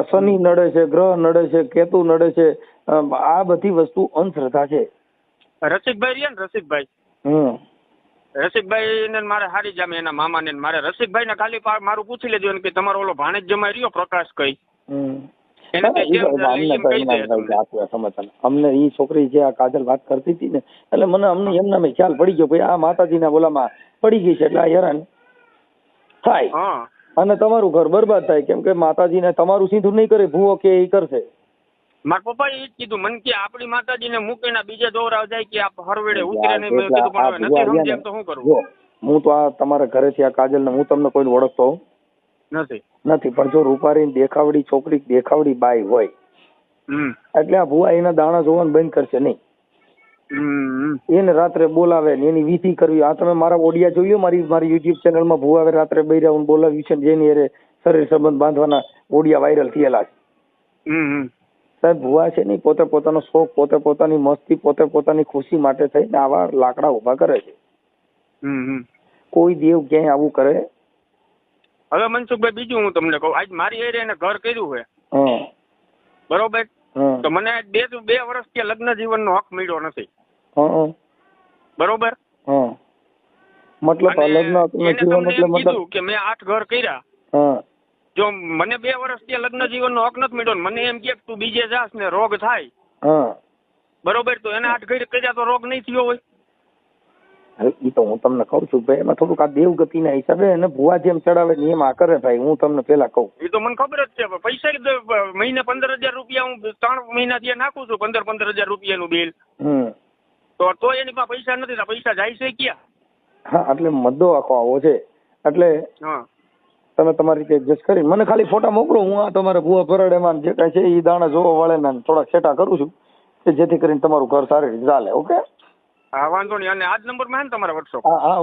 શનિ નડે છે, ગ્રહ નડે છે, કેતુ નડે છે, આ બધી વસ્તુ અંધશ્રદ્ધા છે. રસિકભાઈ રહ્યા ને રસિકભાઈ ને મારે હારી જામે એના મામા ને મારે રસિકભાઈ ને ખાલી મારું પૂછી લેજો કે તમારો ઓલો ભાણેજ જમાઈ રહ્યો પ્રકાશ કઈ અમને ઈ છોકરી જે આ કાજલ વાત કરતી હતી ને એટલે અમને એમના મેં ખ્યાલ પડી ગયો ભાઈ આ માતાજીના બોલામાં પડી ગઈ છે એટલે આ હેરાન થાય અને તમારું ઘર બરબાદ થાય. કેમ કે માતાજીને તમારું સીધું નહીં કરે, ભૂવો કે એ કરશે. મારા પપ્પા એ જ કીધું મને કે આપણી માતાજીને મૂકીને બીજે દોરાવ જાય કે આપ હરવેડે ઉતરે નહીં. મેં કીધું પણ નથી સમજે તો શું કરવું? હું તો આ તમારા ઘરેથી આ કાજલ ને હું તમને કોઈ ઓળખતો નથી પણ જો રૂપારી દેખાવડી છોકરી દેખાવડી બાઈ હોય એટલે આ ભૂવા એના દાણા જોવાનું બંધ કરશે નહીં. એને રાત્રે બોલાવે ને એની વિધિ કરવી. આ તમે મારા ઓડિયા જોયું મારી યુટ્યુબ ચેનલમાં ભૂવા રાત્રે બૈરાઉન બોલાવ્યું છે જેની હારે શરીર સંબંધ બાંધવાના ઓડિયા વાયરલ થયેલા છે. સાહેબ ભૂવા છે ને પોતે પોતાનો શોખ, પોતે પોતાની મસ્તી, પોતે પોતાની ખુશી માટે થઈને આવા લાકડા ઉભા કરે છે. કોઈ દેવ ક્યાંય આવું કરે? હવે મનસુખભાઈ બીજું હું તમને કહું, આજ મારી એરિયા ઘર કર્યું છે બરોબર, તો મને 2 વર્ષ કે લગ્ન જીવનનો હક મળ્યો નથી બરોબર. મતલબ કીધું કે મેં 8 ઘર કર્યા, જો મને 2 વર્ષ કે લગ્ન જીવનનો હક નથી મળ્યો, મને એમ કે તું બીજે જાસ ને રોગ થાય બરોબર, તો એને 8 ઘર કર્યા તો રોગ નહીં થયો હોય. એ તો હું તમને કઉ છું ભાઈ એમાં થોડુંક આ દેવગતિ ના હિસાબે એને ભૂવા જેમ ચડાવે ને એમ આ કરે ભાઈ. હું તમને પેલા કહું એ તો મને ખબર જ છે. પૈસા મહિને 15,000 રૂપિયા હું 3 મહિનાથી નાખું છું, 15,000 રૂપિયાનું બિલ, તો એની પાસે પૈસા નથી, પૈસા જાય છે ક્યાં? હા એટલે મદ્દો આખો આવો છે એટલે તમે તમારી રીતે એડજસ્ટ કરી મને ખાલી ફોટા મોકલો. હું આ તમારે ભૂવા ભરાડેમાં જે કઈ છે એ દાણા જોવા વાળે થોડાક સેટા કરું છું કે જેથી કરીને તમારું ઘર સારી રીતે ચાલે. ઓકે હા વાંધો નહીં. અને આ જ નંબર માં હે ને તમારા WhatsApp? હા